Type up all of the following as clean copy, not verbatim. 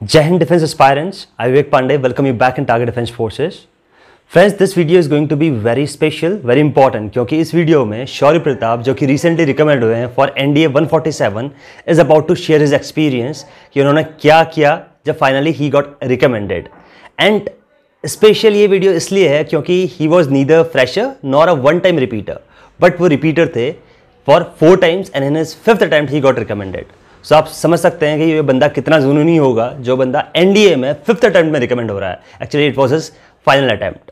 Jai Hind Defense Aspirants, I Vivek Pandey welcome you back in Target Defense Forces. Friends, this video is going to be very special, very important क्योंकि इस video में शौर्य प्रताप जो कि recently recommend हुए हैं for NDA 147 is about to share his experience कि उन्होंने क्या किया जब finally he got recommended. And special ये वीडियो इसलिए है क्योंकि he was neither fresher nor a one time repeater, but वो रिपीटर थे for 4 times and in his 5th attempt he got recommended. So आप समझ सकते हैं कि ये बंदा कितना जुनूनी होगा जो बंदा NDA में 5th attempt में रिकमेंड हो रहा है। Actually it was his final attempt.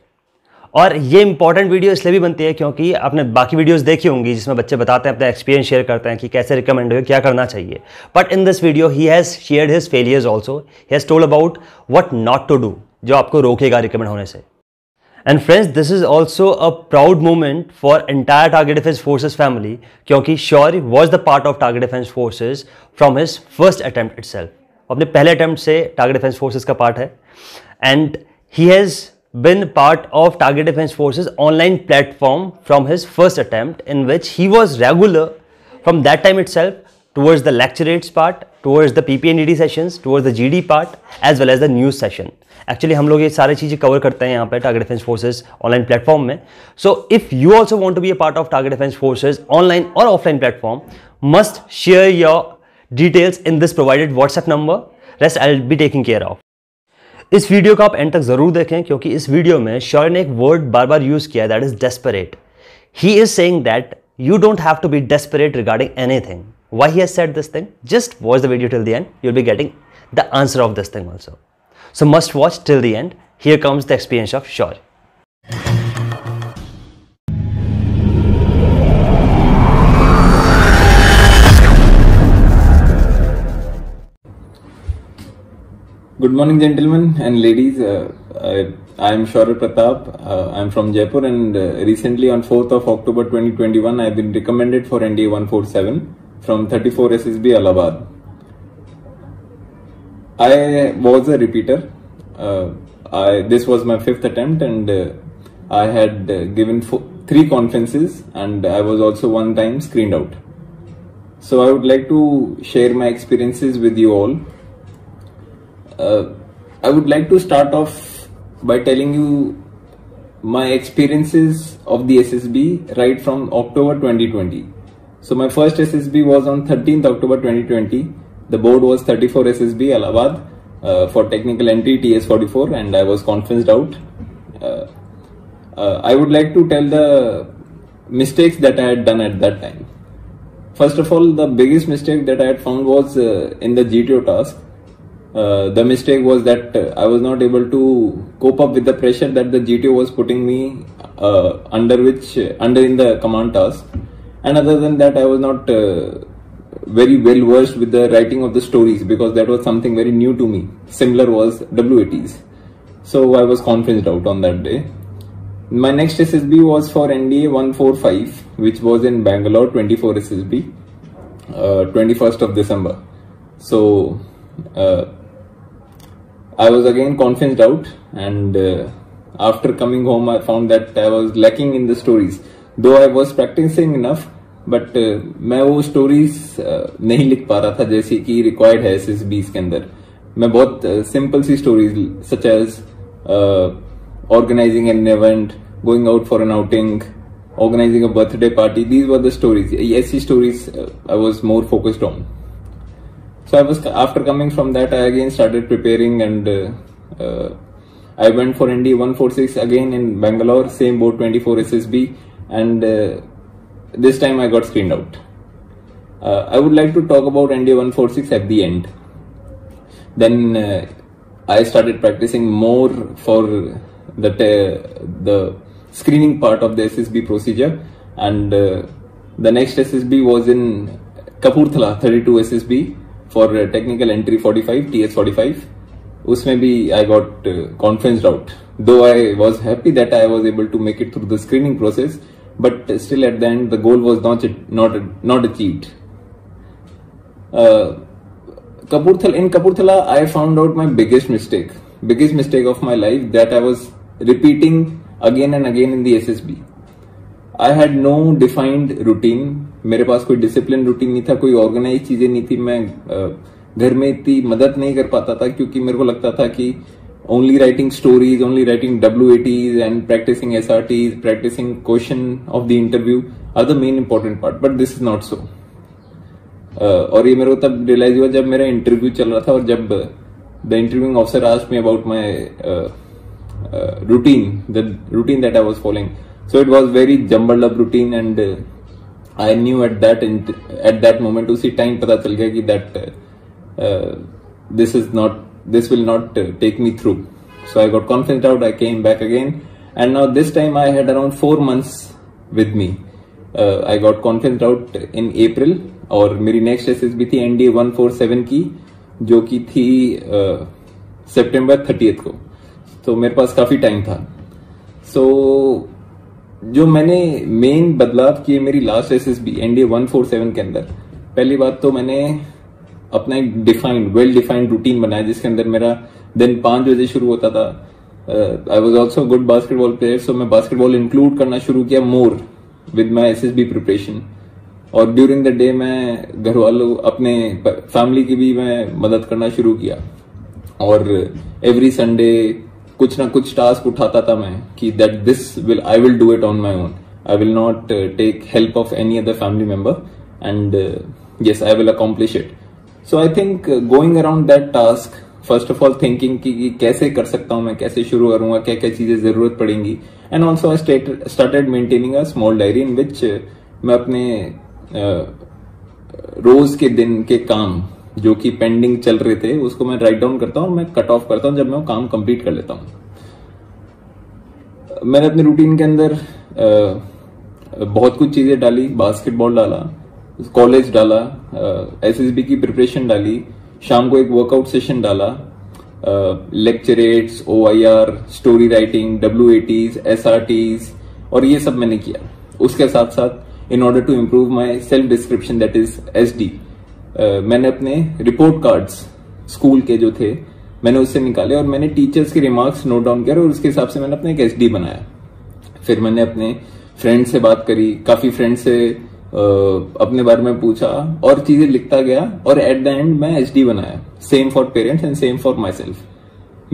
और ये इंपॉर्टेंट वीडियो इसलिए भी बनती है क्योंकि आपने बाकी वीडियोस देखी होंगी जिसमें बच्चे बताते हैं, अपना एक्सपीरियंस शेयर करते हैं कि कैसे रिकमेंड हो, क्या करना चाहिए। But in this video he has shared his failures also, he has told about what not to do, जो आपको रोकेगा रिकमेंड होने से। And friends, this is also a proud moment for entire target defence forces family क्योंकि Shaurya was the part of target defence forces from his first attempt itself. अपने पहले attempt से target defence forces का part है and he has been part of Target Defense Forces online platform from his first attempt, in which he was regular from that time itself towards the lecture part, towards the PP&ED sessions, towards the GD part, as well as the news session. Actually हम लोग ये सारी चीज़ें cover करते हैं यहाँ पे Target Defense Forces online platform में. So if you also want to be a part of Target Defense Forces online or offline platform, must share your details in this provided WhatsApp number. Rest I'll be taking care of. इस video को आप and तक जरूर देखें क्योंकि इस video में शौर्य ने एक वर्ड बार बार यूज किया, that is desperate. He is saying that you don't have to be desperate regarding anything. Why he has said this thing? Just watch the video till the end, you will be getting the answer of this thing also. So must watch till the end. Here comes the experience of Shaurya. Good morning, gentlemen and ladies. I am Shaurya Pratap. I am from Jaipur, and recently on 4th of October 2021, I have been recommended for NDA 147 from 34 SSB Allahabad. I was a repeater. This was my 5th attempt, and I had given 3 conferences, and I was also one time screened out. So I would like to share my experiences with you all. I would like to start off by telling you my experiences of the SSB right from October 2020. So my first SSB was on 13th October 2020. The board was 34 SSB Allahabad for technical entry TS44, and I was conferenced out. I would like to tell the mistakes that I had done at that time. First of all, the biggest mistake that I had found was in the GTO task. The mistake was that I was not able to cope up with the pressure that the GTO was putting me under in the command task. And other than that, I was not very well versed with the writing of the stories because that was something very new to me. Similar was WATs. So I was conferenced out on that day. My next SSB was for NDA 145, which was in Bangalore, 24 SSB, 21st of December. So I was again conferenced out, and after coming home I found that I was lacking in the stories. Though I was practicing enough, but मैं वो stories नहीं लिख पा रहा था जैसे कि required है SSBs के अंदर। मैं बहुत simple C stories such as organizing an event, going out for an outing, organizing a birthday party, these were the stories. ऐसी stories I was more focused on. So after coming from that, I again started preparing, and I went for NDA 146 again in Bangalore, same board 24 SSB, and this time I got screened out. I would like to talk about NDA 146 at the end. Then I started practicing more for the screening part of the SSB procedure, and the next SSB was in Kapurthala, 32 SSB. For technical entry 45 TS45, उसमें भी I got conferenced out. Though I was happy that I was able to make it through the screening process, but still at the end the goal was not achieved. In Kapurthala, I found out my biggest mistake of my life, that I was repeating again and again in the SSB. I had no defined routine. मेरे पास कोई discipline routine नहीं था, कोई organise चीजें नहीं थी। मैं घर में इतनी मदद नहीं कर पाता था, क्योंकि मेरे को लगता था कि only writing stories, only writing WATs and practicing SRTs, practicing question of the interview are the main important part, but this is not so. और ये मेरे को तब रियलाइज हुआ जब मेरा इंटरव्यू चल रहा था, और जब the interviewing officer asked me about my routine that I was following. So it was very jumbled up routine, and I knew at that moment उसी टाइम पता चल गया कि that this will not take me through. So I got confident out, I came back again, and now this time I had around 4 months with me. I got confident out in April, और मेरी next SSB थी NDA 147 की, जो की थी September 30th को, तो मेरे पास काफी टाइम था. So जो मैंने मेन बदलाव किए मेरी लास्ट SSB NDA 147 के अंदर, पहली बात तो मैंने अपना एक वेल डिफाइंड रूटीन बनाया, जिसके अंदर मेरा दिन 5 बजे शुरू होता था. I was also good basketball player, so मैं बास्केटबॉल इंक्लूड करना शुरू किया more with my SSB preparation. और ड्यूरिंग द डे मैं घर वालों, अपने फैमिली की भी मैं मदद करना शुरू किया, और एवरी संडे कुछ ना कुछ टास्क उठाता था मैं कि that I will do it on my own. I will not take help of any other family member, and yes, I will accomplish it. So I think going around that task, first of all thinking कि कैसे कर सकता हूँ मैं, कैसे शुरू करूंगा, क्या क्या चीजें जरूरत पड़ेंगी, and also I started maintaining a small diary in which मैं अपने रोज के दिन के काम जो कि पेंडिंग चल रहे थे उसको मैं राइट डाउन करता हूँ, मैं कट ऑफ करता हूँ जब मैं वो काम कंप्लीट कर लेता हूँ. मैंने अपने रूटीन के अंदर बहुत कुछ चीजें डाली, बास्केटबॉल डाला, कॉलेज डाला, SSB की प्रिपरेशन डाली, शाम को एक वर्कआउट सेशन डाला, लेक्चरेट्स, OIR, story writing, WATs, SRTs, और ये सब मैंने किया. उसके साथ साथ in order to improve my self description that is SD, मैंने अपने रिपोर्ट कार्ड्स स्कूल के जो थे मैंने उससे निकाले, और मैंने टीचर्स के रिमार्क्स नोट डाउन किया, और उसके हिसाब से मैंने अपने एक SD बनाया. फिर मैंने अपने फ्रेंड से बात करी, काफी फ्रेंड से अपने बारे में पूछा, और चीजें लिखता गया, और एट द एंड मैं SD बनाया. Same for parents and same for my self.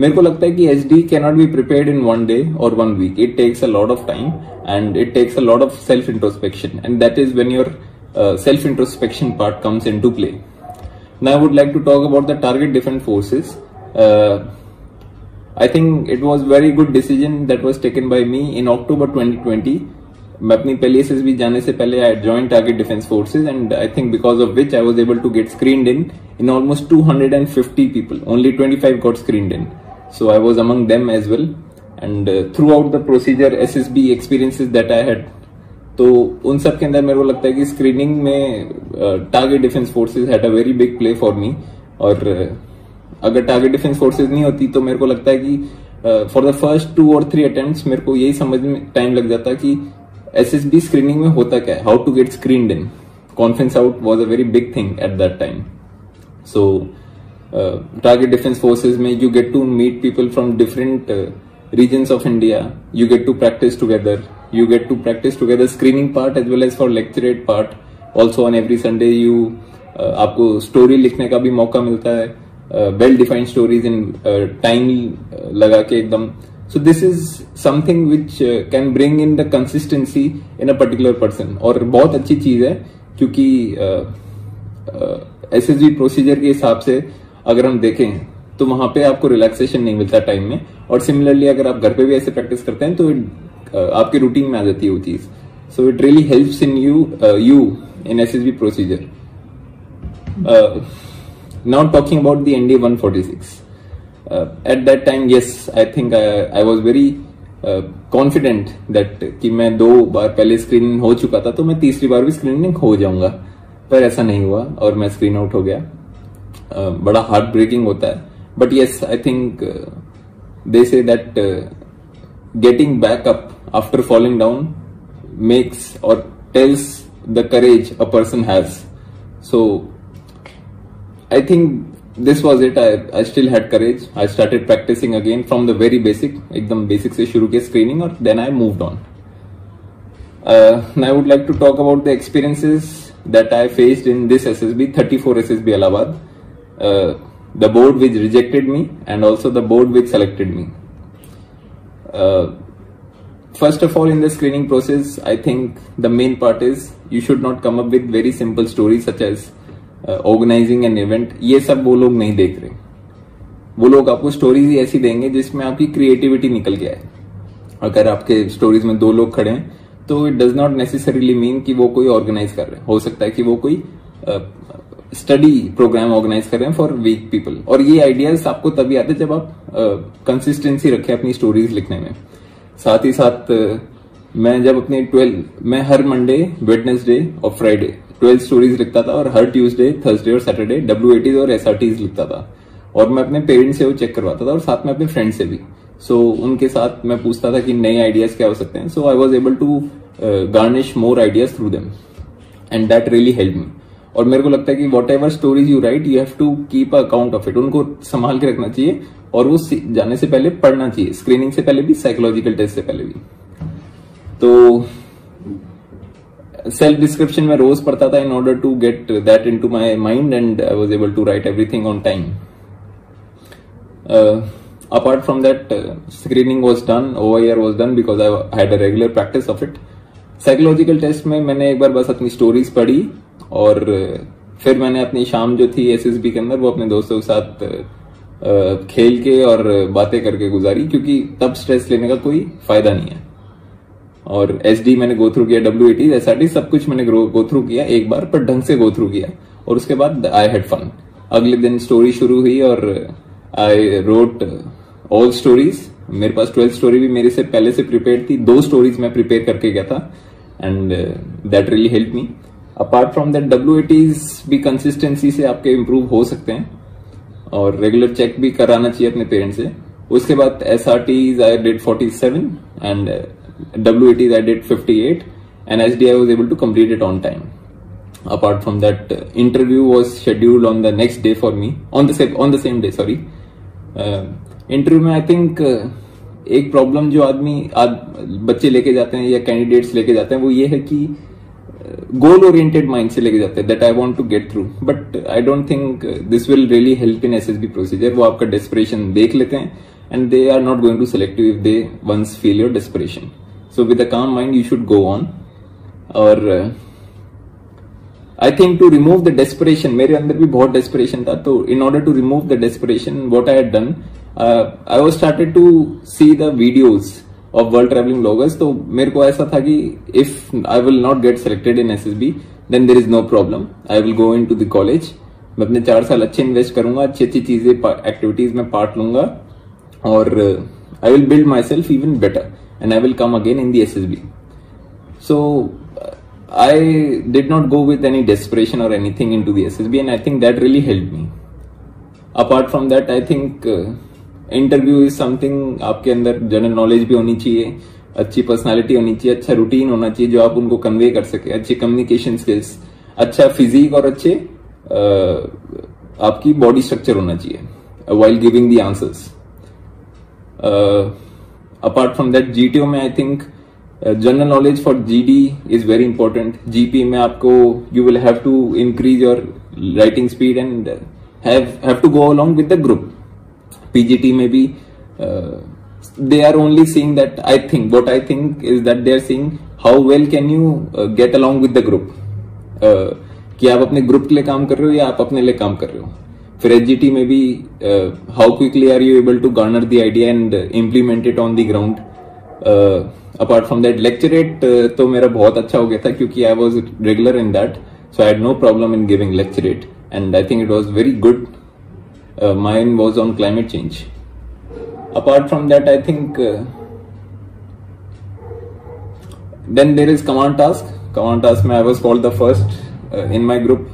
मेरे को लगता है कि SD cannot be prepared in 1 day और 1 week. It takes a lot of time, and it takes a lot of self introspection, and that is when your self introspection part comes into play. Now I would like to talk about the target defense forces. I think it was very good decision that was taken by me in October 2020. मैं अपनी पहली SSB जाने से पहले I joined target defense forces, and I think because of which I was able to get screened in almost 250 people. Only 25 got screened in, so I was among them as well. And throughout the procedure, SSB experiences that I had, तो उन सब के अंदर मेरे को लगता है कि स्क्रीनिंग में target defence forces had a very big play for me. और अगर टारगेट डिफेंस फोर्सेस नहीं होती तो मेरे को लगता है कि for the first 2 or 3 attempts मेरे को यही समझ में टाइम लग जाता कि SSB स्क्रीनिंग में होता क्या है, how to get screened in. Conference out was a very big thing at that time. So target defence forces में you get to meet people from different regions of India. You get to practice together. You get to practice together screening part as well as for lecturate part. Also on every Sunday you आपको story लिखने का भी मौका मिलता है, well defined stories in time लगा के एकदम. So this is something which can bring in the consistency in a particular person. और बहुत अच्छी चीज है, क्योंकि SSB प्रोसीजर के हिसाब से अगर हम देखें तो वहां पे आपको रिलैक्सेशन नहीं मिलता टाइम में. और सिमिलरली अगर आप घर पे भी ऐसे प्रैक्टिस करते हैं तो आपके रूटीन में आ जाती है वो चीज. So it really helps in you in SSB procedure. Now talking about the NDA 146. Eight that time yes, I think I was very confident that कि मैं 2 बार पहले स्क्रीनिंग हो चुका था, तो मैं तीसरी बार भी स्क्रीनिंग हो जाऊंगा. पर ऐसा नहीं हुआ और मैं स्क्रीन आउट हो गया. बड़ा हार्ट ब्रेकिंग होता है. But yes, I think they say that getting back up after falling down makes or tells the courage a person has. So I think this was it. I still had courage. I started practicing again from the very basic, एकदम basic से शुरू किया screening, और then I moved on. Now I would like to talk about the experiences that I faced in this SSB, 34 SSB Allahabad. the board which rejected me and also the board which selected me. First of all, in the screening process, I think the main part is you should not come up with very simple stories such as organizing an event. ये सब वो लोग नहीं देख रहे. वो लोग आपको स्टोरीज ही ऐसी देंगे जिसमें आपकी क्रिएटिविटी निकल गया है. अगर आपके स्टोरीज में 2 लोग खड़े हैं तो it does not necessarily mean कि वो कोई ऑर्गेनाइज कर रहे हैं. हो सकता है कि वो कोई स्टडी प्रोग्राम ऑर्गेनाइज कर रहे हैं फॉर वीक पीपल. और ये आइडियाज आपको तभी आते जब आप कंसिस्टेंसी रखें अपनी स्टोरीज लिखने में. साथ ही साथ मैं जब अपनी 12 मैं हर मंडे, वेडनेसडे और फ्राइडे 12 स्टोरीज लिखता था और हर ट्यूसडे, थर्सडे और सैटरडे WATs और SRTs लिखता था. और मैं अपने पेरेंट्स से वो चेक करवाता था और साथ में अपने फ्रेंड्स से भी. सो उनके साथ मैं पूछता था कि नए आइडियाज क्या हो सकते हैं. So I was able to garnish more ideas through them and that really help me. और मेरे को लगता है कि whatever stories you write you have to keep account of it. उनको संभाल के रखना चाहिए और वो जाने से पहले पढ़ना चाहिए, स्क्रीनिंग से पहले भी, साइकोलॉजिकल टेस्ट से पहले भी. तो सेल्फ डिस्क्रिप्शन में रोज पढ़ता था in order to get that into my mind and I was able to write everything on time. Apart from that, screening was done, OIR was done because I had a regular practice of it. Psychological test में मैंने एक बार बस अपनी stories पढ़ी और फिर मैंने अपनी शाम जो थी SSB के अंदर वो अपने दोस्तों के साथ खेल के और बातें करके गुजारी, क्योंकि तब स्ट्रेस लेने का कोई फायदा नहीं है. और SD मैंने गो थ्रू किया, WAT, SRT सब कुछ मैंने गो थ्रू किया एक बार, पर ढंग से गो थ्रू किया और उसके बाद आई हैड फन. अगले दिन स्टोरी शुरू हुई और आई रोट ऑल स्टोरीज. मेरे पास 12 स्टोरी भी मेरे से पहले से प्रिपेयर थी. 2 स्टोरीज मैं प्रिपेयर करके गया था and that really help me. Apart from that WATs भी कंसिस्टेंसी से आपके इम्प्रूव हो सकते हैं और रेगुलर चेक भी कराना चाहिए अपने पेरेंट्स से. उसके बाद SRTs I did 47 and WATs I did 58 and SD I was able to complete it on time. Apart from that, interview was scheduled on the next day for me, on the same day, sorry. Interview में I think एक problem जो बच्चे लेके जाते हैं या candidates लेके जाते हैं वो ये है कि गोल ओरिएंटेड माइंड से लेके जाते हैं that I want to get through. But I don't think this will really help in SSB procedure. वो आपका डेस्परेशन देख लेते हैं and they are not going to select you if they once feel your desperation. So with a calm mind you should go on. और I think to remove the desperation, मेरे अंदर भी बहुत desperation था. तो in order to remove the desperation, what I had done, I was started to see the videos of world traveling bloggers. तो मेरे को ऐसा था कि if I will not get selected in SSB, then there is no problem. I will go into the college. मैं अपने 4 साल अच्छे इन्वेस्ट करूंगा, अच्छी अच्छी चीजें, एक्टिविटीज में पार्ट लूंगा और I will build myself even better and I will come again in the SSB. So I did not go with any desperation or anything into the SSB and I think that really helped me. Apart from that, I think interview is something आपके अंदर general knowledge भी होनी चाहिए, अच्छी personality होनी चाहिए, अच्छा routine होना चाहिए जो आप उनको कन्वे कर सके, अच्छी कम्युनिकेशन स्किल्स, अच्छा फिजिक और अच्छे आपकी बॉडी स्ट्रक्चर होना चाहिए while giving the answers. Apart from that, GTO में I think general knowledge for GD is very important. GP में आपको you will have to increase your writing speed and have to go along with the group. PGT में भी they are only seeing that. I think what I think is that they are seeing how well can you get along with the group, कि आप अपने group के लिए काम कर रहे हो या आप अपने लिए काम कर रहे हो. फिर HGT में भी how quickly are you able to garner the idea and implement it on the ground. Apart from that lecturette तो मेरा बहुत अच्छा हो गया था क्योंकि I was regular in that, so I had no problem in giving lecturette and I think it was very good. Mine was on climate change. Apart from that I think then there is command task. Command task में I was called the first in my group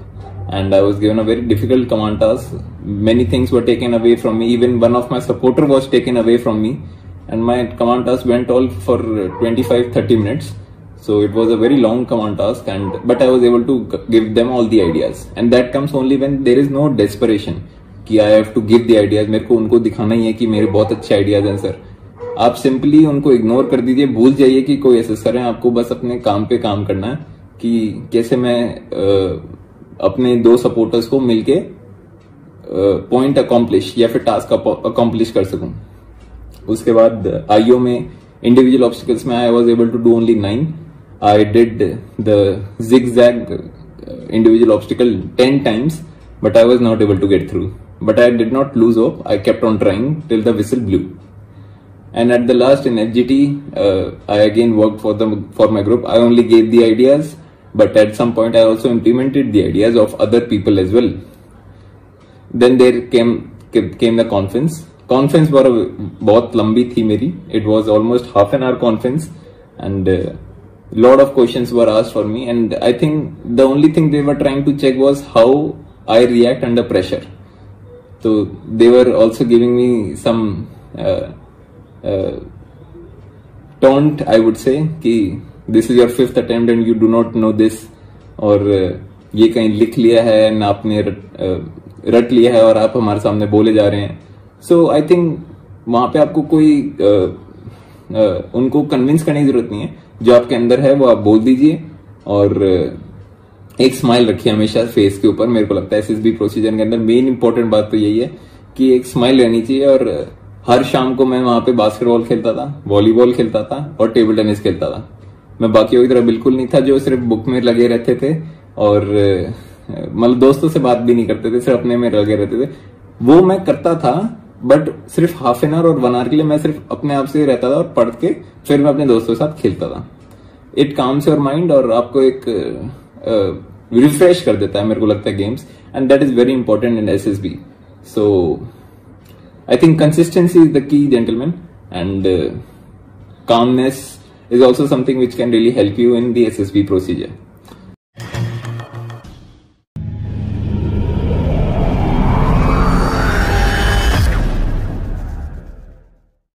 and I was given a very difficult command task. Many things were taken away from me. Even one of my supporter was taken away from me. And my command task went all for 25-30 minutes. So it was a very long command task, but I was able to give them all the ideas. And that comes only when there is no desperation कि I have to give the ideas. मेरे को उनको दिखाना ही है कि मेरे बहुत अच्छे आइडियाज हैं सर. आप सिंपली उनको इग्नोर कर दीजिए, भूल जाइए कि कोई ऐसे सर है. आपको बस अपने काम पे काम करना है कि कैसे मैं अपने 2 सपोर्टर्स को मिलके पॉइंट अकॉम्प्लिश या फिर टास्क अकॉम्प्लिश कर सकूं। उसके बाद आईओ में इंडिविजुअल ऑब्स्टिकल्स में I was able to do only 9। I did the zigzag individual obstacle 10 times, but I was not able to get through. But I did not lose hope. I kept on trying till the whistle blew. And at the last in FGT, I again worked for my group. I only gave the ideas, but at some point I also implemented the ideas of other people as well. Then there came the conference. Conference बहुत लंबी थी मेरी. It was almost half an hour conference, and lot of questions were asked for me. And I think the only thing they were trying to check was how I react under pressure. So they were also giving me some taunt, I would say, कि this is your 5th attempt and you do not know this, और ये कहीं लिख लिया है न आपने रट लिया है और आप हमारे सामने बोले जा रहे हैं। So I think वहां पे आपको कोई उनको कन्विंस करने की जरूरत नहीं है, जो आपके अंदर है वो आप बोल दीजिए, और एक स्माइल रखिए हमेशा फेस के ऊपर। मेरे को लगता है एसएसबी प्रोसीजर के अंदर मेन इंपॉर्टेंट बात तो यही है कि एक स्माइल रहनी चाहिए। और हर शाम को मैं वहां पे बास्केटबॉल खेलता था, वॉलीबॉल खेलता था और टेबल टेनिस खेलता था। मैं बाकियों की तरह बिल्कुल नहीं था जो सिर्फ बुक में लगे रहते थे और मतलब दोस्तों से बात भी नहीं करते थे, सिर्फ अपने में लगे रहते थे। वो मैं करता था, बट सिर्फ हाफ एन आवर और 1 आवर के लिए मैं सिर्फ अपने आप से रहता था और पढ़ के फिर मैं अपने दोस्तों के साथ खेलता था। इट काम्स योर माइंड और आपको एक रिफ्रेश कर देता है, मेरे को लगता है games, and that is very important in SSB. So I think consistency is the key, gentleman, and calmness is also something which can really help you in the SSB procedure.